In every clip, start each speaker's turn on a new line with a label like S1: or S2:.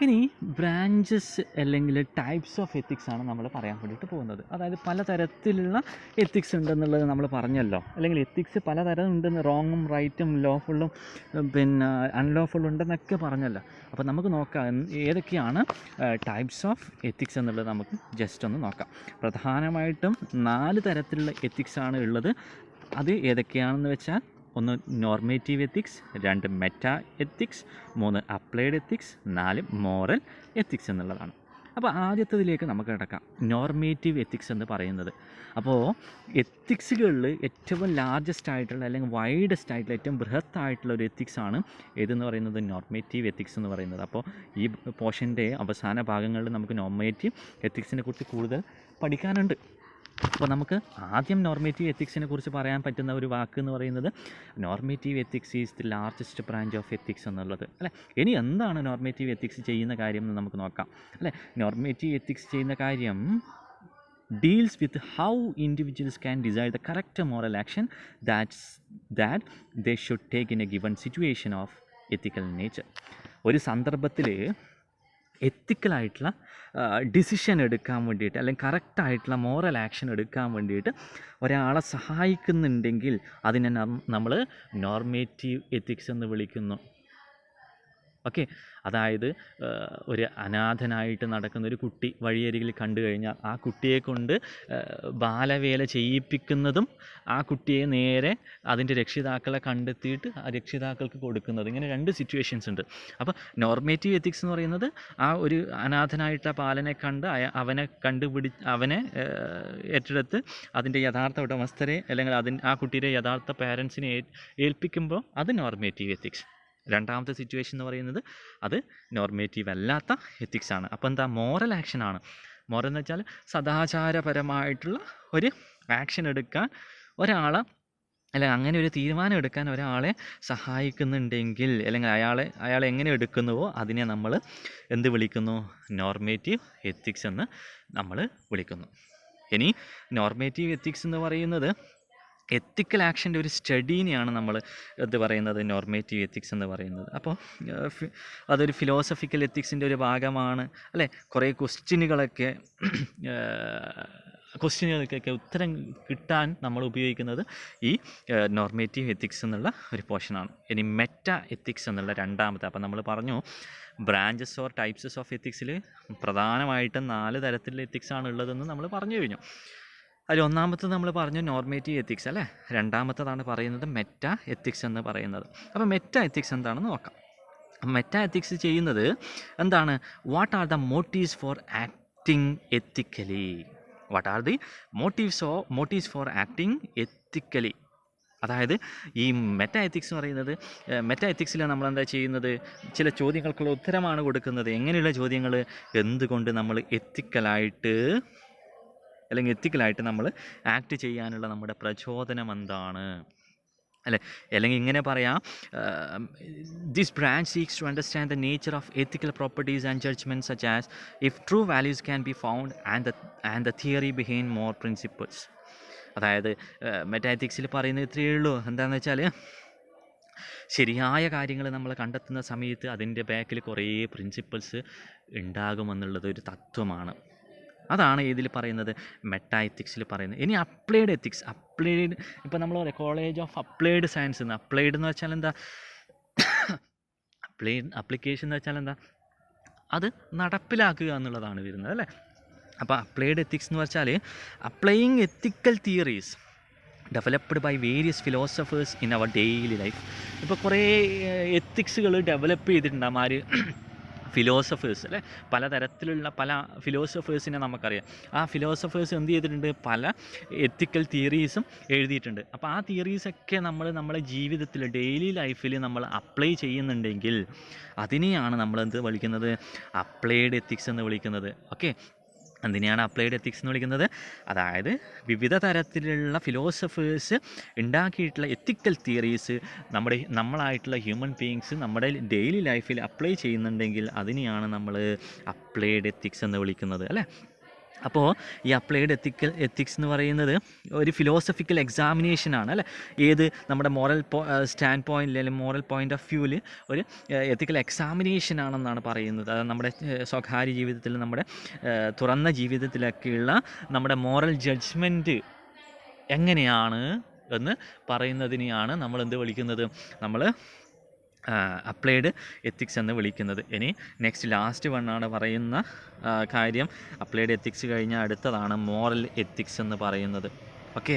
S1: ഇനി ബ്രാഞ്ചസ് അല്ലെങ്കിൽ types of ethics ആണ് നമ്മൾ പറയാൻ വേണ്ടിയിട്ട് പോകുന്നത്. അതായത് പലതരത്തിലുള്ള എത്തിക്സ് ഉണ്ടെന്നുള്ളത് നമ്മൾ പറഞ്ഞല്ലോ. അല്ലെങ്കിൽ എത്തിക്സ് പലതരം ഉണ്ടെന്ന്, റോങ്ങും റൈറ്റും ലോഫുള്ളും പിന്നെ അൺലോഫുള്ളും ഉണ്ടെന്നൊക്കെ പറഞ്ഞല്ലോ. അപ്പോൾ നമുക്ക് നോക്കാം ഏതൊക്കെയാണ് ടൈപ്സ് ഓഫ് എത്തിക്സ് എന്നുള്ളത് നമുക്ക് ജസ്റ്റ് ഒന്ന് നോക്കാം. പ്രധാനമായിട്ടും 4 തരത്തിലുള്ള എത്തിക്സാണ് ഉള്ളത്. അത് ഏതൊക്കെയാണെന്ന് വെച്ചാൽ, 1 normative ethics, 2 meta ethics, 3 applied ethics, 4 moral ethics എന്നുള്ളതാണ്. അപ്പോൾ ആദ്യത്തതിലേക്ക് നമുക്ക് കിടക്കാം. നോർമേറ്റീവ് എത്തിക്സ് എന്ന് പറയുന്നത്, അപ്പോൾ എത്തിക്സുകളിൽ ഏറ്റവും ലാർജസ്റ്റ് ആയിട്ടുള്ള അല്ലെങ്കിൽ വൈഡസ്റ്റ് ആയിട്ടുള്ള ഏറ്റവും ബൃഹത്തായിട്ടുള്ള ഒരു എത്തിക്സാണ് ഏതെന്ന് പറയുന്നത് നോർമേറ്റീവ് എത്തിക്സ് എന്ന് പറയുന്നത്. അപ്പോൾ ഈ പോർഷൻ്റെ അവസാന ഭാഗങ്ങളിൽ നമുക്ക് നോർമേറ്റീവ് എത്തിക്സിനെ കുറിച്ച് കൂടുതൽ പഠിക്കാനുണ്ട്. അപ്പോൾ നമുക്ക് ആദ്യം നോർമേറ്റീവ് എത്തിക്സിനെ കുറിച്ച് പറയാൻ പറ്റുന്ന ഒരു വാക്ക് എന്ന് പറയുന്നത് normative ethics is the largest branch of ethics എന്നുള്ളത് അല്ലേ. ഇനി എന്താണ് നോർമേറ്റീവ് എത്തിക്സ് ചെയ്യുന്ന കാര്യം എന്ന് നമുക്ക് നോക്കാം അല്ലേ. നോർമേറ്റീവ് എത്തിക്സ് ചെയ്യുന്ന കാര്യം deals with how individuals can decide the correct moral action that they should take in a given situation of ethical nature. ഒരു സന്ദർഭത്തിൽ എത്തിക്കലായിട്ടുള്ള ഡിസിഷൻ എടുക്കാൻ വേണ്ടിയിട്ട് അല്ലെങ്കിൽ കറക്റ്റായിട്ടുള്ള മോറൽ ആക്ഷൻ എടുക്കാൻ വേണ്ടിയിട്ട് ഒരാളെ സഹായിക്കുന്നുണ്ടെങ്കിൽ അതിനെ നമ്മൾ നോർമേറ്റീവ് എത്തിക്സ് എന്ന് വിളിക്കുന്നു. ഓക്കെ, അതായത് ഒരു അനാഥനായിട്ട് നടക്കുന്ന ഒരു കുട്ടി വഴിയരികിൽ കണ്ടു കഴിഞ്ഞാൽ ആ കുട്ടിയെ കൊണ്ട് ബാലവേല ചെയ്യിപ്പിക്കുന്നതും ആ കുട്ടിയെ നേരെ അതിൻ്റെ രക്ഷിതാക്കളെ കണ്ടെത്തിയിട്ട് ആ രക്ഷിതാക്കൾക്ക് കൊടുക്കുന്നത്, ഇങ്ങനെ 2 സിറ്റുവേഷൻസ് ഉണ്ട്. അപ്പോൾ നോർമേറ്റീവ് എത്തിക്സ് എന്ന് പറയുന്നത് ആ ഒരു അനാഥനായിട്ടുള്ള ബാലനെ കണ്ട് അവനെ അവനെ ഏറ്റെടുത്ത് അതിൻ്റെ യഥാർത്ഥ ഉടമസ്ഥരെ അല്ലെങ്കിൽ ആ കുട്ടിയുടെ യഥാർത്ഥ പാരൻസിനെ ഏൽപ്പിക്കുമ്പോൾ അത് നോർമേറ്റീവ് എത്തിക്സ്. രണ്ടാമത്തെ സിറ്റുവേഷൻ എന്ന് പറയുന്നത് അത് നോർമേറ്റീവ് അല്ലാത്ത എത്തിക്സാണ്. അപ്പോൾ എന്താ, മോറൽ ആക്ഷനാണ്. മോറൽ എന്ന് വെച്ചാൽ സദാചാരപരമായിട്ടുള്ള ഒരു ആക്ഷൻ എടുക്കാൻ ഒരാളെ അല്ലെങ്കിൽ അങ്ങനെ ഒരു തീരുമാനം എടുക്കാൻ ഒരാളെ സഹായിക്കുന്നുണ്ടെങ്കിൽ അല്ലെങ്കിൽ അയാളെ എങ്ങനെ എടുക്കുന്നുവോ അതിനെ നമ്മൾ എന്ത് വിളിക്കുന്നു, നോർമേറ്റീവ് എത്തിക്സ് എന്ന് നമ്മൾ വിളിക്കുന്നു. ഇനി നോർമേറ്റീവ് എത്തിക്സ് എന്ന് പറയുന്നത് എത്തിക്കൽ ആക്ഷൻ്റെ ഒരു സ്റ്റഡീനെയാണ് നമ്മൾ ഇത് പറയുന്നത് നോർമേറ്റീവ് എത്തിക്സ് എന്ന് പറയുന്നത്. അപ്പോൾ അതൊരു ഫിലോസഫിക്കൽ എത്തിക്സിൻ്റെ ഒരു ഭാഗമാണ് അല്ലേ. കുറേ ക്വസ്റ്റ്യനുകൾക്കൊക്കെ ഉത്തരം കിട്ടാൻ നമ്മൾ ഉപയോഗിക്കുന്നത് ഈ നോർമേറ്റീവ് എത്തിക്സ് എന്നുള്ള ഒരു പോർഷനാണ്. ഇനി മെറ്റാ എത്തിക്സ് എന്നുള്ള രണ്ടാമത്തെ, അപ്പോൾ നമ്മൾ പറഞ്ഞു ബ്രാഞ്ചസ് ഓർ ടൈപ്സസ് ഓഫ് എത്തിക്സിൽ പ്രധാനമായിട്ടും 4 തരത്തിലുള്ള എത്തിക്സാണ് ഉള്ളതെന്ന് നമ്മൾ പറഞ്ഞു കഴിഞ്ഞു. അതിൽ ഒന്നാമത്തത് നമ്മൾ പറഞ്ഞു നോർമേറ്റീവ് എത്തിക്സ് അല്ലേ. രണ്ടാമത്തതാണ് പറയുന്നത് മെറ്റാ എത്തിക്സ് എന്ന് പറയുന്നത്. അപ്പോൾ മെറ്റാ എത്തിക്സ് എന്താണെന്ന് നോക്കാം. മെറ്റാ എത്തിക്സ് ചെയ്യുന്നത് എന്താണ്, what are the motives for acting ethically. What are the motives for acting ethically. അതായത് ഈ മെറ്റാ എത്തിക്സ് എന്ന് പറയുന്നത്, മെറ്റാ എത്തിക്സിൽ നമ്മളെന്താ ചെയ്യുന്നത്, ചില ചോദ്യങ്ങൾക്കുള്ള ഉത്തരമാണ് കൊടുക്കുന്നത്. എങ്ങനെയുള്ള ചോദ്യങ്ങൾ, എന്തുകൊണ്ട് നമ്മൾ എത്തിക്കലായിട്ട് നമ്മൾ ആക്ട് ചെയ്യാനുള്ള നമ്മുടെ പ്രചോദനം എന്താണ് അല്ലേ. അല്ലെങ്കിൽ ഇങ്ങനെ പറയാം, this branch seeks to understand the nature of ethical properties and judgements such as if true values can be found and the theory behind more principles. അതായത് മെറ്റാ എത്തിക്സിൽ പറയുന്നത് ഇത്രയേ ഉള്ളൂ. എന്താണെന്ന് വെച്ചാൽ ശരിയായ കാര്യങ്ങൾ നമ്മൾ കണ്ടെത്തുന്ന സമയത്ത് അതിൻ്റെ ബാക്കിൽ കുറേ പ്രിൻസിപ്പിൾസ് ഉണ്ടാകുമെന്നുള്ളത് ഒരു തത്വമാണ്. അതാണ് ഇതിൽ പറയുന്നത്, മെറ്റാ എത്തിക്സിൽ പറയുന്നത്. ഇനി അപ്ലൈഡ് എത്തിക്സ്. ഇപ്പോൾ നമ്മൾ പറയാം കോളേജ് ഓഫ് അപ്ലൈഡ് സയൻസ് എന്ന്. അപ്ലൈഡ് എന്ന് വെച്ചാൽ എന്താ, അപ്ലിക്കേഷൻ എന്ന് വെച്ചാൽ എന്താ, അത് നടപ്പിലാക്കുക എന്നുള്ളതാണ് വരുന്നത് അല്ലേ. അപ്പോൾ അപ്ലൈഡ് എത്തിക്സ് എന്ന് വെച്ചാൽ applying ethical theories developed by various philosophers in our daily life. ഇപ്പോൾ കുറേ എത്തിക്സുകൾ ഡെവലപ്പ് ചെയ്തിട്ടുണ്ട് ആര്, ഫിലോസഫേഴ്സ് അല്ലേ. പലതരത്തിലുള്ള പല ഫിലോസഫേഴ്സിനെ നമുക്കറിയാം. ആ ഫിലോസഫേഴ്സ് എന്ത് ചെയ്തിട്ടുണ്ട്, പല എത്തിക്കൽ തിയറീസും എഴുതിയിട്ടുണ്ട്. അപ്പോൾ ആ തിയറീസൊക്കെ നമ്മുടെ ജീവിതത്തിൽ ഡെയിലി ലൈഫിൽ നമ്മൾ അപ്ലൈ ചെയ്യുന്നുണ്ടെങ്കിൽ അതിനെയാണ് നമ്മൾ എന്ത് വിളിക്കുന്നത്, അപ്ലൈഡ് എത്തിക്സ് എന്ന് വിളിക്കുന്നത്. ഓക്കെ, എന്തിനെയാണ് അപ്ലൈഡ് എത്തിക്സ് എന്ന് വിളിക്കുന്നത്, അതായത് വിവിധ തരത്തിലുള്ള ഫിലോസഫേഴ്സ് ഉണ്ടാക്കിയിട്ടുള്ള എത്തിക്കൽ തിയറീസ് നമ്മളായിട്ടുള്ള ഹ്യൂമൻ ബീയിങ്സ് നമ്മുടെ ഡെയിലി ലൈഫിൽ അപ്ലൈ ചെയ്യുന്നുണ്ടെങ്കിൽ അതിനെയാണ് നമ്മൾ അപ്ലൈഡ് എത്തിക്സ് എന്ന് വിളിക്കുന്നത് അല്ലേ. അപ്പോൾ ഈ അപ്ലൈഡ് എത്തിക്സ് എന്ന് പറയുന്നത് ഒരു ഫിലോസഫിക്കൽ എക്സാമിനേഷനാണ് അല്ലേ. ഏത് നമ്മുടെ മോറൽ സ്റ്റാൻഡ് പോയിന്റിൽ അല്ലെങ്കിൽ മോറൽ പോയിന്റ് ഓഫ് വ്യൂവിൽ ഒരു എത്തിക്കൽ എക്സാമിനേഷൻ ആണെന്നാണ് പറയുന്നത്. അത് നമ്മുടെ സ്വകാര്യ ജീവിതത്തിൽ, നമ്മുടെ തുറന്ന ജീവിതത്തിലൊക്കെയുള്ള നമ്മുടെ മോറൽ ജഡ്ജ്മെൻറ്റ് എങ്ങനെയാണ് എന്ന് പറയുന്നതിനെയാണ് നമ്മൾ എന്ത് വിളിക്കുന്നത്, നമ്മൾ അപ്ലൈഡ് എത്തിക്സ് എന്ന് വിളിക്കുന്നത്. ഇനി നെക്സ്റ്റ് ലാസ്റ്റ് വണ്ണാണ് പറയുന്ന കാര്യം, അപ്ലൈഡ് എത്തിക്സ് കഴിഞ്ഞാൽ അടുത്തതാണ് മോറൽ എത്തിക്സ് എന്ന് പറയുന്നത്. ഓക്കെ,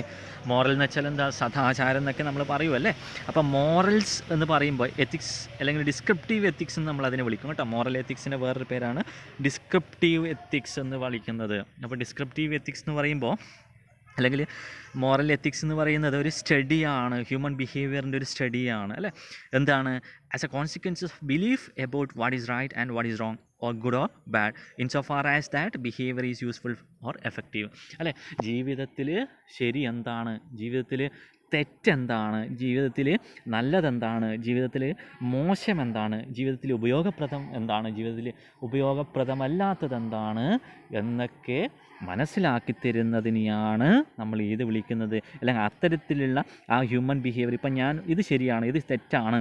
S1: മോറൽ എന്ന് വെച്ചാൽ എന്താ, സദാചാരം എന്നൊക്കെ നമ്മൾ പറയുമല്ലേ. അപ്പോൾ മോറൽസ് എന്ന് പറയുമ്പോൾ എത്തിക്സ് അല്ലെങ്കിൽ ഡിസ്ക്രിപ്റ്റീവ് എത്തിക്സ് എന്ന് നമ്മൾ അതിനെ വിളിക്കും കേട്ടോ. മോറൽ എത്തിക്സിൻ്റെ വേറൊരു പേരാണ് ഡിസ്ക്രിപ്റ്റീവ് എത്തിക്സ് എന്ന് വിളിക്കുന്നത്. അപ്പോൾ ഡിസ്ക്രിപ്റ്റീവ് എത്തിക്സ് എന്ന് പറയുമ്പോൾ അല്ലെങ്കിൽ മോറൽ എത്തിക്സ് എന്ന് പറയുന്നത് ഒരു സ്റ്റഡിയാണ്, ഹ്യൂമൻ ബിഹേവിയറിൻ്റെ ഒരു സ്റ്റഡിയാണ് അല്ലേ. എന്താണ്, as a consequence of belief about what is right and what is wrong or good or bad in so far as that behaviour is useful or effective അല്ലേ. ജീവിതത്തിൽ ശരി എന്താണ്, ജീവിതത്തിൽ തെറ്റെന്താണ്, ജീവിതത്തിൽ നല്ലതെന്താണ്, ജീവിതത്തിൽ മോശം എന്താണ്, ജീവിതത്തിൽ ഉപയോഗപ്രദം എന്താണ്, ജീവിതത്തിൽ ഉപയോഗപ്രദമല്ലാത്തതെന്താണ് എന്നൊക്കെ മനസ്സിലാക്കി തരുന്നതിനെയാണ് നമ്മൾ ഇത് വിളിക്കുന്നത്. അല്ലെങ്കിൽ അത്തരത്തിലുള്ള ആ ഹ്യൂമൻ ബിഹേവിയർ, ഇപ്പം ഞാൻ ഇത് ശരിയാണ് ഇത് തെറ്റാണ്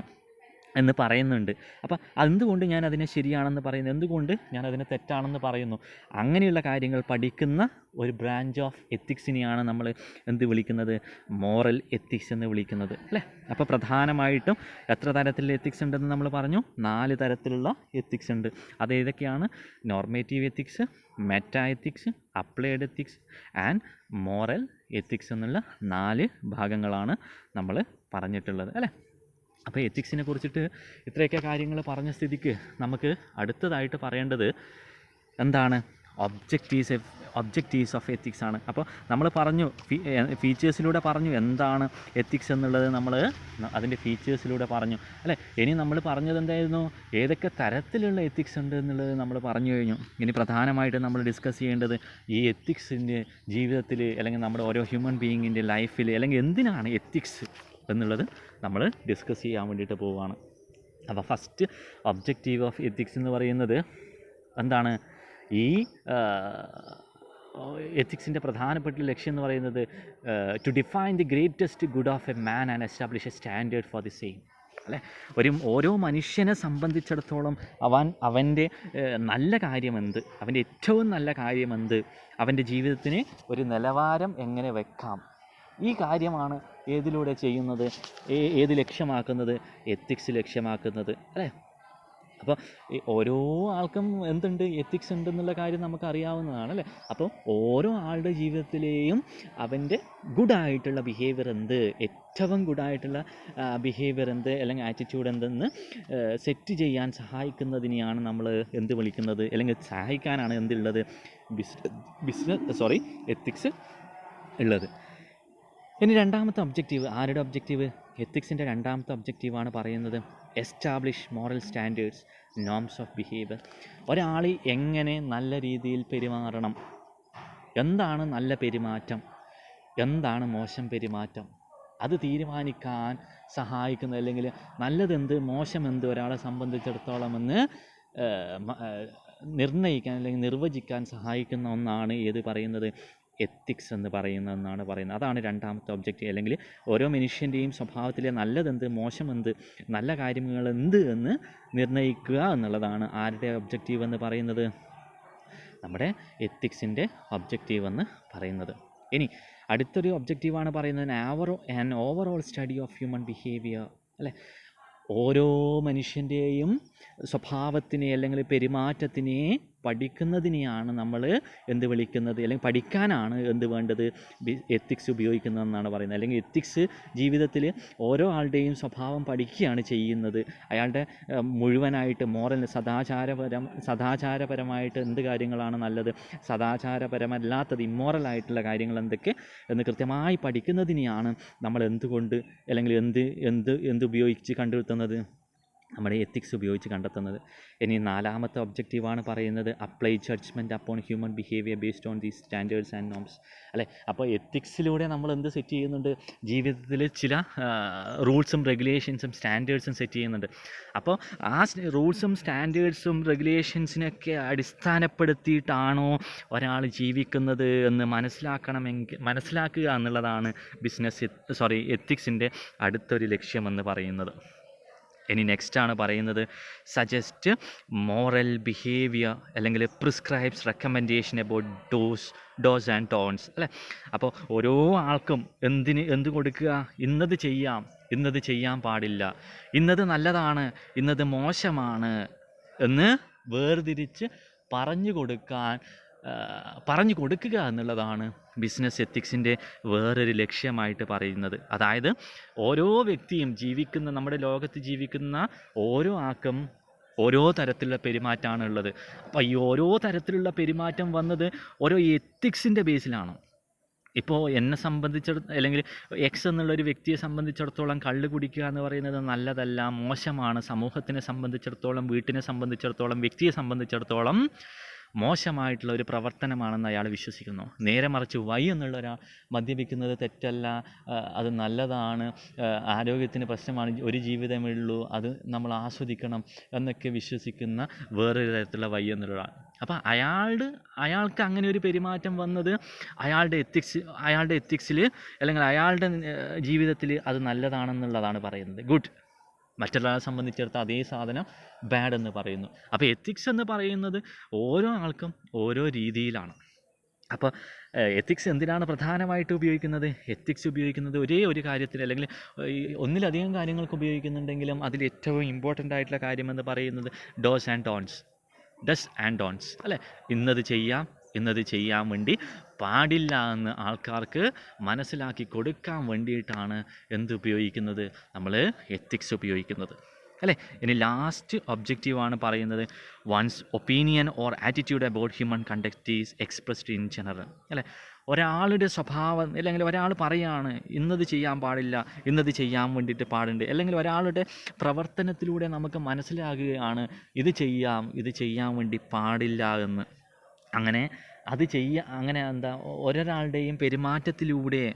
S1: എന്ന് പറയുന്നുണ്ട്. അപ്പം എന്തുകൊണ്ട് ഞാൻ അതിനെ ശരിയാണെന്ന് പറയുന്നു, എന്തുകൊണ്ട് ഞാൻ അതിനെ തെറ്റാണെന്ന് പറയുന്നു, അങ്ങനെയുള്ള കാര്യങ്ങൾ പഠിക്കുന്ന ഒരു ബ്രാഞ്ച് ഓഫ് എത്തിക്സിനെയാണ് നമ്മൾ എന്ത് വിളിക്കുന്നത്, മോറൽ എത്തിക്സ് എന്ന് വിളിക്കുന്നത് അല്ലേ. അപ്പോൾ പ്രധാനമായിട്ടും എത്ര തരത്തിലുള്ള എത്തിക്സ് ഉണ്ടെന്ന് നമ്മൾ പറഞ്ഞു, 4 തരത്തിലുള്ള എത്തിക്സ് ഉണ്ട്. അത് ഏതൊക്കെയാണ്, normative ethics, meta ethics, applied ethics and moral ethics എന്നുള്ള 4 ഭാഗങ്ങളാണ് നമ്മൾ പറഞ്ഞിട്ടുള്ളത് അല്ലേ. അപ്പോൾ എത്തിക്സിനെ കുറിച്ചിട്ട് ഇത്രയൊക്കെ കാര്യങ്ങൾ പറഞ്ഞ സ്ഥിതിക്ക് നമുക്ക് അടുത്തതായിട്ട് പറയേണ്ടത് എന്താണ്, ഒബ്ജക്റ്റീവ്സ് ഓഫ് എത്തിക്സ് ആണ്. അപ്പോൾ നമ്മൾ പറഞ്ഞു, ഫീച്ചേഴ്സിലൂടെ പറഞ്ഞു എന്താണ് എത്തിക്സ് എന്നുള്ളത്, നമ്മൾ അതിൻ്റെ ഫീച്ചേഴ്സിലൂടെ പറഞ്ഞു അല്ലേ. ഇനി നമ്മൾ പറഞ്ഞത് എന്തായിരുന്നു, ഏതൊക്കെ തരത്തിലുള്ള എത്തിക്സ് ഉണ്ട് എന്നുള്ളത് നമ്മൾ പറഞ്ഞു കഴിഞ്ഞു. ഇനി പ്രധാനമായിട്ട് നമ്മൾ ഡിസ്കസ് ചെയ്യേണ്ടത് ഈ എത്തിക്സിൻ്റെ ജീവിതത്തിൽ അല്ലെങ്കിൽ നമ്മുടെ ഓരോ ഹ്യൂമൻ ബീയിങ്ങിൻ്റെ ലൈഫിൽ അല്ലെങ്കിൽ എന്തിനാണ് എത്തിക്സ് എന്നുള്ളത് നമ്മൾ ഡിസ്കസ് ചെയ്യാൻ വേണ്ടിയിട്ട് പോവുകയാണ്. അപ്പോൾ ഫസ്റ്റ് ഒബ്ജക്റ്റീവ് ഓഫ് എത്തിക്സ് എന്ന് പറയുന്നത് എന്താണ്, ഈ എത്തിക്സിൻ്റെ പ്രധാനപ്പെട്ട ലക്ഷ്യം എന്ന് പറയുന്നത് to define the greatest good of a man and establish a standard for the same അല്ലേ. ഓരോ മനുഷ്യനെ സംബന്ധിച്ചിടത്തോളം അവൻ്റെ നല്ല കാര്യമെന്ത്, അവൻ്റെ ഏറ്റവും നല്ല കാര്യമെന്ത്, അവൻ്റെ ജീവിതത്തിന് ഒരു നിലവാരം എങ്ങനെ വെക്കാം, ഈ കാര്യമാണ് ഏതിലൂടെ ചെയ്യുന്നത്, ഏത് ലക്ഷ്യമാക്കുന്നത്, എത്തിക്സ് ലക്ഷ്യമാക്കുന്നത് അല്ലേ. അപ്പോൾ ഓരോ ആൾക്കും എന്തുണ്ട്, എത്തിക്സ് ഉണ്ടെന്നുള്ള കാര്യം നമുക്ക് അറിയാവുന്നതാണ് അല്ലേ. അപ്പോൾ ഓരോ ആളുടെ ജീവിതത്തിലെയും അവൻ്റെ ഗുഡായിട്ടുള്ള ബിഹേവിയർ എന്ത്, ഏറ്റവും ഗുഡായിട്ടുള്ള ബിഹേവിയർ എന്ത് അല്ലെങ്കിൽ ആറ്റിറ്റ്യൂഡ് എന്തെന്ന് സെറ്റ് ചെയ്യാൻ സഹായിക്കുന്നതിനെയാണ് നമ്മൾ എന്ത് വിളിക്കുന്നത്, അല്ലെങ്കിൽ സഹായിക്കാനാണ് എന്തുള്ളത്, എത്തിക്സ് ഉള്ളത്. ഇനി രണ്ടാമത്തെ ഒബ്ജക്റ്റീവ്, ആരുടെ ഒബ്ജക്റ്റീവ്, എത്തിക്സിൻ്റെ രണ്ടാമത്തെ ഒബ്ജക്റ്റീവാണ് പറയുന്നത് establish moral standards norms of behaviour. ഒരാൾ എങ്ങനെ നല്ല രീതിയിൽ പെരുമാറണം, എന്താണ് നല്ല പെരുമാറ്റം, എന്താണ് മോശം പെരുമാറ്റം, അത് തീരുമാനിക്കാൻ സഹായിക്കുന്ന അല്ലെങ്കിൽ നല്ലതെന്ത് മോശമെന്ത് ഒരാളെ സംബന്ധിച്ചിടത്തോളം എന്ന് നിർണ്ണയിക്കാൻ അല്ലെങ്കിൽ നിർവചിക്കാൻ സഹായിക്കുന്ന ഒന്നാണ് ഏത് പറയുന്നത്, എത്തിക്സ് എന്ന് പറയുന്നതെന്നാണ് പറയുന്നത്. അതാണ് രണ്ടാമത്തെ ഒബ്ജക്റ്റീവ്. അല്ലെങ്കിൽ ഓരോ മനുഷ്യൻ്റെയും സ്വഭാവത്തിലെ നല്ലതെന്ത് മോശമെന്ത് നല്ല കാര്യങ്ങൾ എന്ത് എന്ന് നിർണ്ണയിക്കുക എന്നുള്ളതാണ് ആരുടെ ഒബ്ജക്റ്റീവ് എന്ന് പറയുന്നത്, നമ്മുടെ എത്തിക്സിൻ്റെ ഒബ്ജക്റ്റീവ് എന്ന് പറയുന്നത്. ഇനി അടുത്തൊരു ഒബ്ജക്റ്റീവാണ് പറയുന്നത് an overall study of human behaviour അല്ലേ. ഓരോ മനുഷ്യൻ്റെയും സ്വഭാവത്തിനെ അല്ലെങ്കിൽ പെരുമാറ്റത്തിനെ പഠിക്കുന്നതിനെയാണ് നമ്മൾ എന്ത് വിളിക്കുന്നത്, അല്ലെങ്കിൽ പഠിക്കാനാണ് എന്ത് വേണ്ടത്, എത്തിക്സ് ഉപയോഗിക്കുന്നതെന്നാണ് പറയുന്നത്. അല്ലെങ്കിൽ എത്തിക്സ് ജീവിതത്തിൽ ഓരോ ആളുടെയും സ്വഭാവം പഠിക്കുകയാണ് ചെയ്യുന്നത്. അയാളുടെ മുഴുവനായിട്ട് മോറൽ സദാചാരപരമായിട്ട് എന്ത് കാര്യങ്ങളാണ് നല്ലത്, സദാചാരപരമല്ലാത്തത് ഇമ്മോറലായിട്ടുള്ള കാര്യങ്ങൾ എന്തൊക്കെ എന്ന് കൃത്യമായി പഠിക്കുന്നതിനെയാണ് നമ്മൾ എന്തുകൊണ്ട് അല്ലെങ്കിൽ എന്ത് ഉപയോഗിച്ച് കണ്ടെത്തുന്നത്, നമ്മുടെ എത്തിക്സ് ഉപയോഗിച്ച് കണ്ടെത്തുന്നത്. ഇനി 4ാമത്തെ ഒബ്ജക്റ്റീവാണ് പറയുന്നത് apply judgement upon human behaviour based on these standards and norms. അല്ലേ, അപ്പോൾ എത്തിക്സിലൂടെ നമ്മൾ എന്ത് സെറ്റ് ചെയ്യുന്നുണ്ട്, ജീവിതത്തിൽ ചില റൂൾസും റെഗുലേഷൻസും സ്റ്റാൻഡേർഡ്സും സെറ്റ് ചെയ്യുന്നുണ്ട്. അപ്പോൾ ആ റൂൾസും സ്റ്റാൻഡേർഡ്സും റെഗുലേഷൻസിനൊക്കെ അടിസ്ഥാനപ്പെടുത്തിയിട്ടാണോ ഒരാൾ ജീവിക്കുന്നത് എന്ന് മനസ്സിലാക്കുക എന്നുള്ളതാണ് എത്തിക്സിൻ്റെ അടുത്തൊരു ലക്ഷ്യമെന്ന് പറയുന്നത്. ഇനി നെക്സ്റ്റാണ് പറയുന്നത് സജസ്റ്റ് മോറൽ ബിഹേവിയർ അല്ലെങ്കിൽ prescribes recommendation about dose and tones. അല്ലേ, അപ്പോൾ ഓരോ ആൾക്കും എന്ത് കൊടുക്കുക, ഇന്നത് ചെയ്യാം, ഇന്നത് ചെയ്യാൻ പാടില്ല, ഇന്നത് നല്ലതാണ്, ഇന്നത് മോശമാണ് എന്ന് വേർതിരിച്ച് പറഞ്ഞു കൊടുക്കുക എന്നുള്ളതാണ് ബിസിനസ് എത്തിക്സിൻ്റെ വേറൊരു ലക്ഷ്യമായിട്ട് പറയുന്നത്. അതായത് ഓരോ വ്യക്തിയും നമ്മുടെ ലോകത്ത് ജീവിക്കുന്ന ഓരോ ആൾക്കും ഓരോ തരത്തിലുള്ള പെരുമാറ്റമാണ് ഉള്ളത്. അപ്പോൾ ഈ ഓരോ തരത്തിലുള്ള പെരുമാറ്റം വന്നത് ഓരോ എത്തിക്സിൻ്റെ ബേസിലാണ്. ഇപ്പോൾ എന്നെ അല്ലെങ്കിൽ എക്സ് എന്നുള്ളൊരു വ്യക്തിയെ സംബന്ധിച്ചിടത്തോളം കള്ള് കുടിക്കുക എന്ന് പറയുന്നത് നല്ലതല്ല, മോശമാണ്, സമൂഹത്തിനെ സംബന്ധിച്ചിടത്തോളം, വീട്ടിനെ സംബന്ധിച്ചിടത്തോളം, വ്യക്തിയെ സംബന്ധിച്ചിടത്തോളം മോശമായിട്ടുള്ള ഒരു പ്രവർത്തനമാണെന്ന് അയാൾ വിശ്വസിക്കുന്നു. നേരെ മറിച്ച് വൈ എന്നുള്ള ഒരാൾ മദ്യപിക്കുന്നത് തെറ്റല്ല, അത് നല്ലതാണ്, ആരോഗ്യത്തിന് പ്രശ്നമാണ്, ഒരു ജീവിതമേ ഉള്ളൂ, അത് നമ്മൾ ആസ്വദിക്കണം എന്നൊക്കെ വിശ്വസിക്കുന്ന വേറൊരു തരത്തിലുള്ള വൈ എന്നുള്ള ഒരാൾ. അപ്പോൾ അയാൾക്ക് അങ്ങനെ ഒരു പെരുമാറ്റം വന്നത് അയാളുടെ എത്തിക്സിൽ അല്ലെങ്കിൽ അയാളുടെ ജീവിതത്തിൽ അത് നല്ലതാണെന്നുള്ളതാണ് പറയുന്നത്. ഗുഡ്. മറ്റൊരാളെ സംബന്ധിച്ചിടത്ത് അതേ സാധനം ബാഡ് എന്ന് പറയുന്നു. അപ്പോൾ എത്തിക്സ് എന്ന് പറയുന്നത് ഓരോ ആൾക്കും ഓരോ രീതിയിലാണ്. അപ്പോൾ എത്തിക്സ് എന്തിനാണ് പ്രധാനമായിട്ട് ഉപയോഗിക്കുന്നത്? എത്തിക്സ് ഉപയോഗിക്കുന്നത് ഒരേ ഒരു കാര്യത്തിൽ അല്ലെങ്കിൽ ഒന്നിലധികം കാര്യങ്ങൾക്ക് ഉപയോഗിക്കുന്നുണ്ടെങ്കിലും അതിൽ ഏറ്റവും ഇമ്പോർട്ടൻ്റ് ആയിട്ടുള്ള കാര്യമെന്ന് പറയുന്നത് ഡസ് ആൻഡ് ഡോൺസ്. അല്ലേ, ഇന്നത് ചെയ്യാൻ വേണ്ടി പാടില്ല എന്ന് ആൾക്കാർക്ക് മനസ്സിലാക്കി കൊടുക്കാൻ വേണ്ടിയിട്ടാണ് ഉപയോഗിക്കുന്നത്, നമ്മൾ എത്തിക്സ് ഉപയോഗിക്കുന്നത്. അല്ലേ, ഇനി ലാസ്റ്റ് ഒബ്ജക്റ്റീവാണ് പറയുന്നത് one's opinion or attitude about human conduct is expressed in general. അല്ലേ, ഒരാളുടെ സ്വഭാവം അല്ലെങ്കിൽ ഒരാൾ പറയാണ് ഇന്നത് ചെയ്യാൻ പാടില്ല, ഇന്നത് ചെയ്യാൻ വേണ്ടിയിട്ട് പാടുണ്ട്, അല്ലെങ്കിൽ ഒരാളുടെ പ്രവർത്തനത്തിലൂടെ നമുക്ക് മനസ്സിലാകുകയാണ് ഇത് ചെയ്യാൻ വേണ്ടി പാടില്ല എന്ന്. അങ്ങനെ ഒരാളുടെയും പെരുമാറ്റത്തിലൂടെ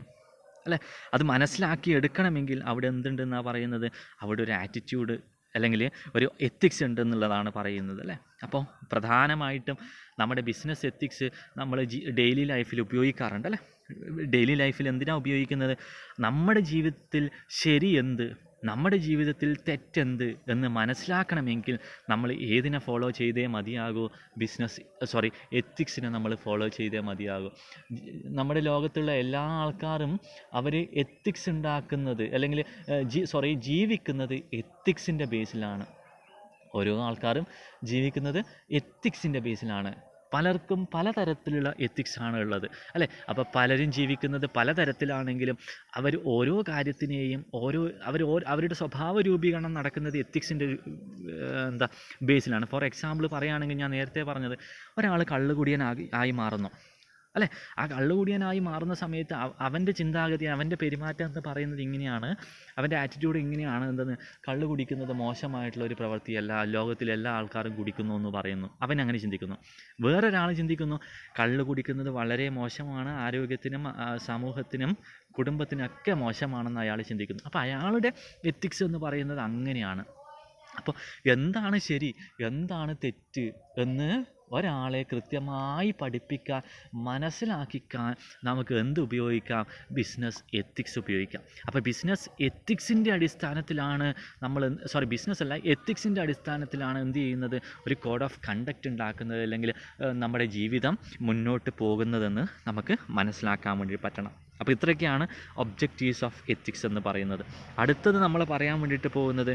S1: അല്ലേ അത് മനസ്സിലാക്കി എടുക്കണമെങ്കിൽ അവിടെ എന്തുണ്ടെന്നാണ് പറയുന്നത്, അവിടെ ഒരു ആറ്റിറ്റ്യൂഡ് അല്ലെങ്കിൽ ഒരു എത്തിക്സ് ഉണ്ടെന്നുള്ളതാണ് പറയുന്നത്. അല്ലേ, അപ്പോൾ പ്രധാനമായിട്ടും നമ്മുടെ ബിസിനസ് എത്തിക്സ് നമ്മൾ ഡെയിലി ലൈഫിൽ ഉപയോഗിക്കാറുണ്ട്. അല്ലേ, ഡെയിലി ലൈഫിൽ എന്തിനാണ് ഉപയോഗിക്കുന്നത്? നമ്മുടെ ജീവിതത്തിൽ ശരി എന്ത്, നമ്മുടെ ജീവിതത്തിൽ തെറ്റെന്ത് എന്ന് മനസ്സിലാക്കണമെങ്കിൽ നമ്മൾ ഏതിനെ ഫോളോ ചെയ്തേ മതിയാകൂ? എത്തിക്സിനെ നമ്മൾ ഫോളോ ചെയ്തേ മതിയാകൂ. നമ്മുടെ ലോകത്തുള്ള എല്ലാ ആൾക്കാരും അവർ എത്തിക്സ് ഉണ്ടാക്കുന്നത് അല്ലെങ്കിൽ ജീവിക്കുന്നത് എത്തിക്സിൻ്റെ ബേസിലാണ്. ഓരോ ആൾക്കാരും ജീവിക്കുന്നത് എത്തിക്സിൻ്റെ ബേസിലാണ്. പലർക്കും പലതരത്തിലുള്ള എത്തിക്സാണ് ഉള്ളത്. അല്ലേ, അപ്പോൾ പലരും ജീവിക്കുന്നത് പലതരത്തിലാണെങ്കിലും അവർ ഓരോ കാര്യത്തിനെയും അവരുടെ സ്വഭാവ രൂപീകരണം നടക്കുന്നത് എത്തിക്സിൻ്റെ ബേസിലാണ്. ഫോർ എക്സാമ്പിൾ പറയുകയാണെങ്കിൽ ഞാൻ നേരത്തെ പറഞ്ഞത് ഒരാൾ കള്ളുകുടിയനായി മാറുന്നു. അല്ലേ, ആ കള്ളുകുടിയനായി മാറുന്ന സമയത്ത് അവൻ്റെ ചിന്താഗതി, അവൻ്റെ പെരുമാറ്റം എന്ന് പറയുന്നത് ഇങ്ങനെയാണ്, അവൻ്റെ ആറ്റിറ്റ്യൂഡ് ഇങ്ങനെയാണ്. കള്ളു കുടിക്കുന്നത് മോശമായിട്ടുള്ള ഒരു പ്രവൃത്തിയല്ല, ലോകത്തിലെ എല്ലാ ആൾക്കാരും കുടിക്കുന്നു എന്ന് പറയുന്നു. അവൻ അങ്ങനെ ചിന്തിക്കുന്നു. വേറൊരാൾ ചിന്തിക്കുന്നു കള്ളു കുടിക്കുന്നത് വളരെ മോശമാണ്, ആരോഗ്യത്തിനും സമൂഹത്തിനും കുടുംബത്തിനൊക്കെ മോശമാണെന്ന് അയാൾ ചിന്തിക്കുന്നു. അപ്പോൾ അയാളുടെ എത്തിക്സ് എന്ന് പറയുന്നത് അങ്ങനെയാണ്. അപ്പോൾ എന്താണ് ശരി, എന്താണ് തെറ്റ് എന്ന് ഒരാളെ കൃത്യമായി പഠിപ്പിക്കാൻ, മനസ്സിലാക്കിക്കാൻ നമുക്ക് ഉപയോഗിക്കാം? ബിസിനസ് എത്തിക്സ് ഉപയോഗിക്കാം. അപ്പോൾ ബിസിനസ് എത്തിക്സിൻ്റെ അടിസ്ഥാനത്തിലാണ് എത്തിക്സിൻ്റെ അടിസ്ഥാനത്തിലാണ് ചെയ്യുന്നത്, ഒരു കോഡ് ഓഫ് കണ്ടക്റ്റ് ഉണ്ടാക്കുന്നത് അല്ലെങ്കിൽ നമ്മുടെ ജീവിതം മുന്നോട്ട് പോകുന്നതെന്ന് നമുക്ക് മനസ്സിലാക്കാൻ വേണ്ടി പറ്റണം. അപ്പോൾ ഇത്രയൊക്കെയാണ് ഒബ്ജക്റ്റീവ്സ് ഓഫ് എത്തിക്സ് എന്ന് പറയുന്നത്. അടുത്തത് നമ്മൾ പറയാൻ വേണ്ടിയിട്ട് പോകുന്നത്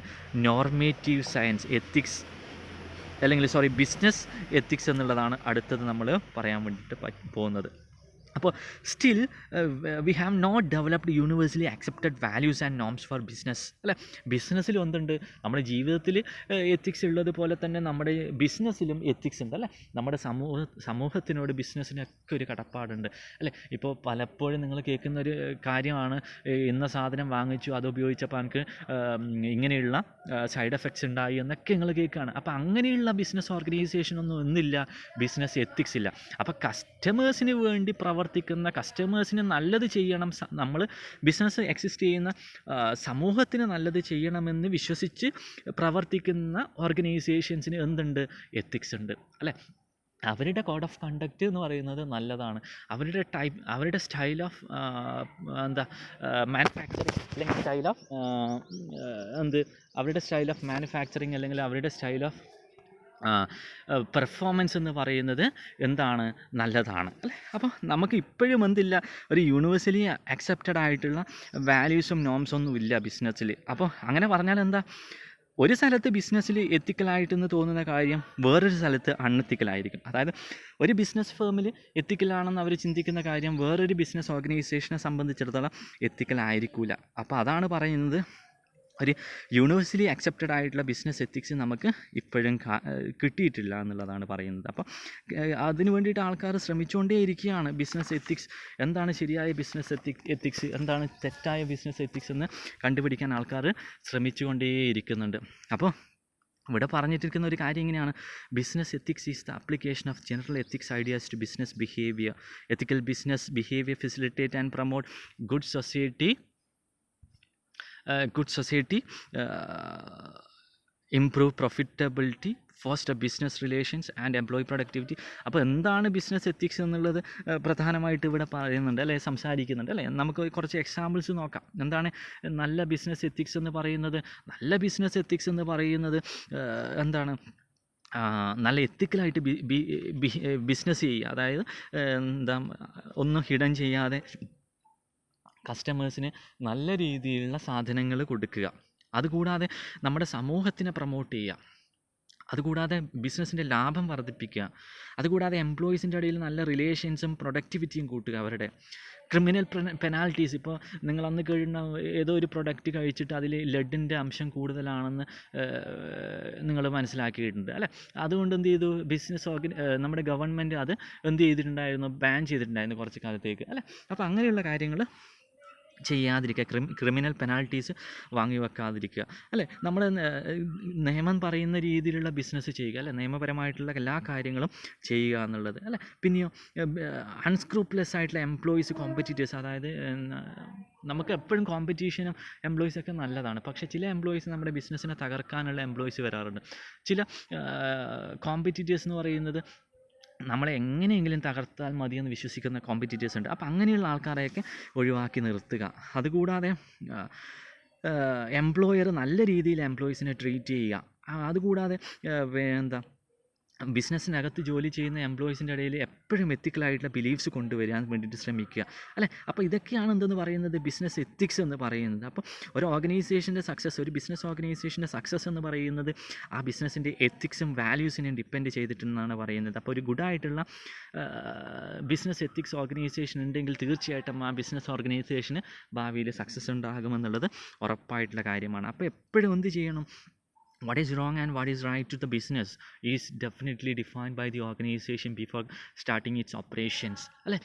S1: normative science ethics business ethics എന്നുള്ളതാണ് അടുത്തത് നമ്മൾ പറയാൻ വേണ്ടിയിട്ട് പോകുന്നത്. അപ്പോൾ still we have not developed universally accepted values and norms for business അല്ലേ. ബിസിനസ്സിൽ എന്തുണ്ട്, നമ്മുടെ ജീവിതത്തിൽ എത്തിക്സ് ഉള്ളതുപോലെ തന്നെ നമ്മുടെ ബിസിനസ്സിലും എത്തിക്സ് ഉണ്ട് അല്ലേ. നമ്മുടെ സമൂഹത്തിനോട് ബിസിനസ്സിനൊക്കെ ഒരു കടപ്പാടുണ്ട് അല്ലേ. ഇപ്പോൾ പലപ്പോഴും നിങ്ങൾ കേൾക്കുന്ന ഒരു കാര്യമാണ്, ഇന്ന സാധനം വാങ്ങിച്ചു അത് ഉപയോഗിച്ചപ്പോൾ എനിക്ക് ഇങ്ങനെയുള്ള സൈഡ് എഫക്ട്സ് ഉണ്ടായി എന്നൊക്കെ നിങ്ങൾ കേൾക്കുകയാണ്. അപ്പോൾ അങ്ങനെയുള്ള ബിസിനസ് ഓർഗനൈസേഷനൊന്നും ഒന്നില്ല, ബിസിനസ് എത്തിക്സ് ഇല്ല. അപ്പോൾ കസ്റ്റമേഴ്സിന് വേണ്ടി പ്രവർത്തിക്കുന്ന, കസ്റ്റമേഴ്സിന് നല്ലത് ചെയ്യണം, നമ്മൾ ബിസിനസ് എക്സിസ്റ്റ് ചെയ്യുന്ന സമൂഹത്തിന് നല്ലത് ചെയ്യണമെന്ന് വിശ്വസിച്ച് പ്രവർത്തിക്കുന്ന ഓർഗനൈസേഷൻസിന് എന്തുണ്ട്, എത്തിക്സ് ഉണ്ട് അല്ലേ. അവരുടെ കോഡ് ഓഫ് കണ്ടക്റ്റ് എന്ന് പറയുന്നത് നല്ലതാണ്. അവരുടെ സ്റ്റൈൽ ഓഫ് മാനുഫാക്ചറിങ് അല്ലെങ്കിൽ അവരുടെ സ്റ്റൈൽ ഓഫ് മാനുഫാക്ചറിങ് അല്ലെങ്കിൽ അവരുടെ സ്റ്റൈൽ ഓഫ് പെർഫോമൻസ് എന്ന് പറയുന്നത് എന്താണ്, നല്ലതാണ് അല്ലേ. അപ്പോൾ നമുക്ക് ഇപ്പോഴും എന്തില്ല, ഒരു യൂണിവേഴ്സലി അക്സെപ്റ്റഡ് ആയിട്ടുള്ള വാല്യൂസും നോംസൊന്നും ഇല്ല ബിസിനസ്സിൽ. അപ്പോൾ അങ്ങനെ പറഞ്ഞാൽ എന്താ, ഒരു സ്ഥലത്ത് ബിസിനസ്സിൽ എത്തിക്കലായിട്ടെന്ന് തോന്നുന്ന കാര്യം വേറൊരു സ്ഥലത്ത് അൺഎത്തിക്കലായിരിക്കും. അതായത് ഒരു ബിസിനസ് ഫേമിൽ എത്തിക്കലാണെന്ന് അവർ ചിന്തിക്കുന്ന കാര്യം വേറൊരു ബിസിനസ് ഓർഗനൈസേഷനെ സംബന്ധിച്ചിടത്തോളം എത്തിക്കലായിരിക്കില്ല. അപ്പോൾ അതാണ് പറയുന്നത്, ഒരു യൂണിവേഴ്സലി അക്സെപ്റ്റഡ് ആയിട്ടുള്ള ബിസിനസ് എത്തിക്സ് നമുക്ക് ഇപ്പോഴും കിട്ടിയിട്ടില്ല എന്നുള്ളതാണ് പറയുന്നത്. അപ്പോൾ അതിന് വേണ്ടിയിട്ട് ആൾക്കാർ ശ്രമിച്ചുകൊണ്ടേ ഇരിക്കുകയാണ്. ബിസിനസ് എത്തിക്സ് എന്താണ്, ശരിയായ ബിസിനസ് എത്തിക്സ് എന്താണ്, തെറ്റായ ബിസിനസ് എത്തിക്സ് എന്ന് കണ്ടുപിടിക്കാൻ ആൾക്കാർ ശ്രമിച്ചുകൊണ്ടേ ഇരിക്കുന്നുണ്ട്. അപ്പോൾ ഇവിടെ പറഞ്ഞിട്ടിരിക്കുന്ന ഒരു കാര്യം ഇങ്ങനെയാണ്, business ethics is the application of general ethics ideas to business behaviour. Ethical business behaviour facilitate and promote good society, improve profitability, foster business relations and employee productivity. അപ്പോൾ എന്താണ് ബിസിനസ് എത്തിക്സ് എന്നുള്ളത് പ്രധാനമായിട്ട് ഇവിടെ പറയുന്നുണ്ട് അല്ലേ, സംസാരിക്കുന്നുണ്ട് അല്ലേ. നമുക്ക് കുറച്ച് എക്സാമ്പിൾസ് നോക്കാം. എന്താണ് നല്ല ബിസിനസ് എത്തിക്സ് എന്ന് പറയുന്നത്? നല്ല ബിസിനസ് എത്തിക്സ് എന്ന് പറയുന്നത് എന്താണ്, നല്ല എത്തിക്കലായിട്ട് ബിസിനസ് ചെയ്യുക. അതായത് ഒന്നും ഹിഡൻ ചെയ്യാതെ കസ്റ്റമേഴ്സിന് നല്ല രീതിയിലുള്ള സാധനങ്ങൾ കൊടുക്കുക. അതുകൂടാതെ നമ്മുടെ സമൂഹത്തിനെ പ്രൊമോട്ട് ചെയ്യുക. അതുകൂടാതെ ബിസിനസ്സിൻ്റെ ലാഭം വർദ്ധിപ്പിക്കുക. അതുകൂടാതെ എംപ്ലോയീസിൻ്റെ ഇടയിൽ നല്ല റിലേഷൻസും പ്രൊഡക്ടിവിറ്റിയും കൂട്ടുക. അവരുടെ ക്രിമിനൽ പെനാൽറ്റീസ്, ഇപ്പോൾ നിങ്ങൾ അന്ന് കഴിയുന്ന ഏതോ ഒരു പ്രൊഡക്റ്റ് കഴിച്ചിട്ട് അതിൽ ലെഡിൻ്റെ അംശം കൂടുതലാണെന്ന് നിങ്ങൾ മനസ്സിലാക്കിയിട്ടുണ്ട് അല്ലേ. അതുകൊണ്ട് എന്ത് ചെയ്തു, നമ്മുടെ ഗവൺമെൻറ് അത് എന്ത് ചെയ്തിട്ടുണ്ടായിരുന്നു, ബാൻ ചെയ്തിട്ടുണ്ടായിരുന്നു കുറച്ച് കാലത്തേക്ക് അല്ലേ. അപ്പോൾ അങ്ങനെയുള്ള കാര്യങ്ങൾ ചെയ്യാതിരിക്കുക, ക്രിമിനൽ പെനാൽറ്റീസ് വാങ്ങി വെക്കാതിരിക്കുക അല്ലേ. നമ്മൾ നിയമം പറയുന്ന രീതിയിലുള്ള ബിസിനസ് ചെയ്യുക അല്ലേ, നിയമപരമായിട്ടുള്ള എല്ലാ കാര്യങ്ങളും ചെയ്യുക എന്നുള്ളത് അല്ലേ. പിന്നെയോ അൺസ്ക്രൂപ്ലെസ് ആയിട്ടുള്ള എംപ്ലോയീസ്, കോമ്പറ്റീറ്റേഴ്സ്, അതായത് നമുക്ക് എപ്പോഴും കോമ്പറ്റീഷനും എംപ്ലോയീസൊക്കെ നല്ലതാണ്. പക്ഷേ ചില എംപ്ലോയീസ് നമ്മുടെ ബിസിനസ്സിനെ തകർക്കാനുള്ള എംപ്ലോയീസ് വരാറുണ്ട്. ചില കോമ്പറ്റീറ്റേഴ്സ് എന്ന് പറയുന്നത് നമ്മളെ എങ്ങനെയെങ്കിലും തകർത്താൽ മതിയെന്ന് വിശ്വസിക്കുന്ന കോമ്പറ്റീറ്റേഴ്സ് ഉണ്ട്. അപ്പോൾ അങ്ങനെയുള്ള ആൾക്കാരെയൊക്കെ ഒഴിവാക്കി നിർത്തുക. അതുകൂടാതെ എംപ്ലോയർ നല്ല രീതിയിൽ എംപ്ലോയീസിനെ ട്രീറ്റ് ചെയ്യുക. അതുകൂടാതെ ബിസിനസ്സിനകത്ത് ജോലി ചെയ്യുന്ന എംപ്ലോയീസിൻ്റെ ഇടയിൽ എപ്പോഴും എത്തിക്കലായിട്ടുള്ള ബിലീഫ്സ് കൊണ്ടുവരാൻ വേണ്ടിയിട്ട് ശ്രമിക്കുക അല്ലേ. അപ്പോൾ ഇതൊക്കെയാണ് എന്തെന്ന് പറയുന്നത്, ബിസിനസ് എത്തിക്സ് എന്ന് പറയുന്നത്. അപ്പോൾ ഒരു ഓർഗനൈസേഷൻ്റെ സക്സസ്, ഒരു ബിസിനസ് ഓർഗനൈസേഷൻ്റെ സക്സസ് എന്ന് പറയുന്നത് ആ ബിസിനസ്സിൻ്റെ എത്തിക്സും വാല്യൂസിനെയും ഡിപ്പെൻഡ് ചെയ്തിട്ടുണ്ടെന്നാണ് പറയുന്നത്. അപ്പോൾ ഒരു ഗുഡായിട്ടുള്ള ബിസിനസ് എത്തിക്സ് ഓർഗനൈസേഷൻ ഉണ്ടെങ്കിൽ തീർച്ചയായിട്ടും ആ ബിസിനസ് ഓർഗനൈസേഷന് ഭാവിയിൽ സക്സസ് ഉണ്ടാകുമെന്നുള്ളത് ഉറപ്പായിട്ടുള്ള കാര്യമാണ്. അപ്പോൾ എപ്പോഴും എന്ത് ചെയ്യണം, what is wrong and what is right to the business is definitely defined by the organization before starting its operations അല്ലേ.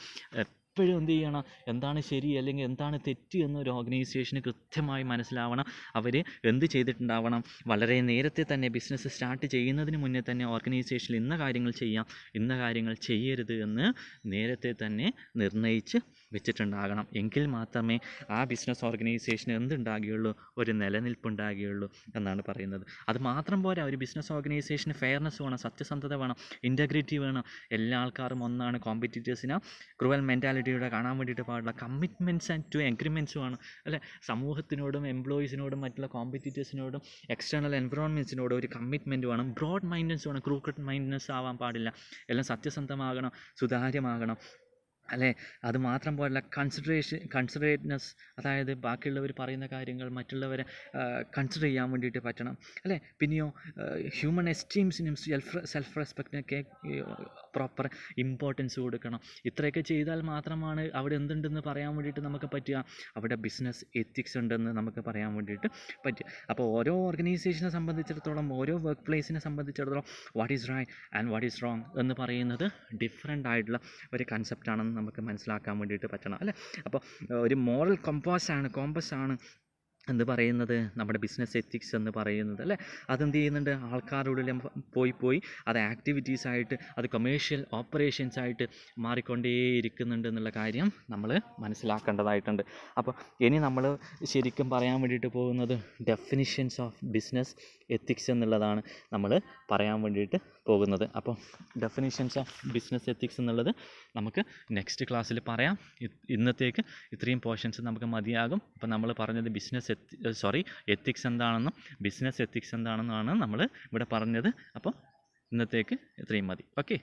S1: എപ്പോഴും എന്ത് ചെയ്യണം, എന്താണ് ശരി അല്ലെങ്കിൽ എന്താണ് തെറ്റ് എന്നൊരു ഓർഗനൈസേഷന് കൃത്യമായി മനസ്സിലാവണം. അവർ എന്ത് ചെയ്തിട്ടുണ്ടാവണം, വളരെ നേരത്തെ തന്നെ ബിസിനസ് സ്റ്റാർട്ട് ചെയ്യുന്നതിന് മുന്നേ തന്നെ ഓർഗനൈസേഷനിൽ ഇന്ന കാര്യങ്ങൾ ചെയ്യാം, ഇന്ന കാര്യങ്ങൾ ചെയ്യരുത് എന്ന് നേരത്തെ തന്നെ നിർണ്ണയിച്ച് വെച്ചിട്ടുണ്ടാകണം. എങ്കിൽ മാത്രമേ ആ ബിസിനസ് ഓർഗനൈസേഷന് എന്തുണ്ടാകുകയുള്ളൂ, ഒരു നിലനിൽപ്പുണ്ടാകുകയുള്ളൂ എന്നാണ് പറയുന്നത്. അത് മാത്രം പോരാ, ഒരു ബിസിനസ് ഓർഗനൈസേഷന് ഫെയർനെസ് വേണം, സത്യസന്ധത വേണം, ഇൻറ്റഗ്രിറ്റി വേണം. എല്ലാ ആൾക്കാരും ഒന്നാണ്. കോമ്പറ്റീറ്റേഴ്സിന് ക്രൂവൽ മെൻറ്റാലിറ്റിയുടെ കാണാൻ വേണ്ടിയിട്ട് പാടില്ല. കമ്മിറ്റ്മെൻറ്റ്സ് ആൻഡ് ടു എഗ്രിമെൻറ്റ്സ് വേണം അല്ലേ. സമൂഹത്തിനോടും എംപ്ലോയീസിനോടും മറ്റുള്ള കോമ്പറ്റീറ്റേഴ്സിനോടും എക്സ്റ്റേണൽ എൻവിറോൺമെൻറ്റ്സിനോടും ഒരു കമ്മിറ്റ്മെൻറ്റ് വേണം. ബ്രോഡ് മൈൻഡ്നെസ് വേണം, ക്രൂക്കഡ് മൈൻഡ്നെസ് ആവാൻ പാടില്ല. എല്ലാം സത്യസന്ധമാകണം, സുതാര്യമാകണം. അല്ലേ? അത് മാത്രം പോരല്ല, കൺസിഡറേറ്റ്നെസ്, അതായത് ബാക്കിയുള്ളവർ പറയുന്ന കാര്യങ്ങൾ മറ്റുള്ളവരെ കൺസിഡർ ചെയ്യാൻ വേണ്ടിയിട്ട് പറ്റണം, അല്ലേ? പിന്നെയോ ഹ്യൂമൻ എസ്റ്റീംസിനും സെൽഫ് റെസ്പെക്റ്റിനൊക്കെ പ്രോപ്പർ ഇമ്പോർട്ടൻസ് കൊടുക്കണം. ഇത്രയൊക്കെ ചെയ്താൽ മാത്രമാണ് അവിടെ എന്തുണ്ടെന്ന് പറയാൻ വേണ്ടിയിട്ട് നമുക്ക് പറ്റുക, അവിടെ ബിസിനസ് എത്തിക്സ് ഉണ്ടെന്ന് നമുക്ക് പറയാൻ വേണ്ടിയിട്ട് പറ്റുക. അപ്പോൾ ഓരോ ഓർഗനൈസേഷനെ സംബന്ധിച്ചിടത്തോളം, ഓരോ വർക്ക് പ്ലേസിനെ സംബന്ധിച്ചിടത്തോളം what is right and what is wrong എന്ന് പറയുന്നത് ഡിഫറെൻ്റ് ആയിട്ടുള്ള ഒരു കൺസെപ്റ്റാണെന്ന് നമുക്ക് മനസ്സിലാക്കാൻ വേണ്ടിയിട്ട് പറ്റണം, അല്ലേ? അപ്പോൾ ഒരു മോറൽ കോമ്പസ് ആണ് എന്ന് പറയുന്നത് നമ്മുടെ ബിസിനസ് എത്തിക്സ് എന്ന് പറയുന്നത്, അല്ലേ? അതെന്ത് ചെയ്യുന്നുണ്ട്, ആൾക്കാരുടെ പോയി അത് ആക്ടിവിറ്റീസായിട്ട്, അത് കൊമേഴ്ഷ്യൽ ഓപ്പറേഷൻസ് ആയിട്ട് മാറിക്കൊണ്ടേയിരിക്കുന്നുണ്ട് എന്നുള്ള കാര്യം നമ്മൾ മനസ്സിലാക്കേണ്ടതായിട്ടുണ്ട്. അപ്പോൾ ഇനി നമ്മൾ ശരിക്കും പറയാൻ വേണ്ടിയിട്ട് പോകുന്നത് ഡെഫിനിഷൻസ് ഓഫ് ബിസിനസ് എത്തിക്സ് എന്നുള്ളതാണ് നമ്മൾ പറയാൻ വേണ്ടിയിട്ട് പോകുന്നത്. അപ്പോൾ ഡെഫിനിഷൻസ് ഓഫ് ബിസിനസ് എത്തിക്സ് എന്നുള്ളത് നമുക്ക് നെക്സ്റ്റ് ക്ലാസ്സിൽ പറയാം. ഇന്നത്തേക്ക് ഇത്രയും പോർഷൻസ് നമുക്ക് മതിയാകും. അപ്പോൾ നമ്മൾ പറഞ്ഞത് എത്തിക്സ് എന്താണെന്നും ബിസിനസ് എത്തിക്സ് എന്താണെന്നുമാണ് നമ്മൾ ഇവിടെ പറഞ്ഞത്. അപ്പോൾ ഇന്നത്തേക്ക് ഇത്രയും മതി. ഓക്കെ.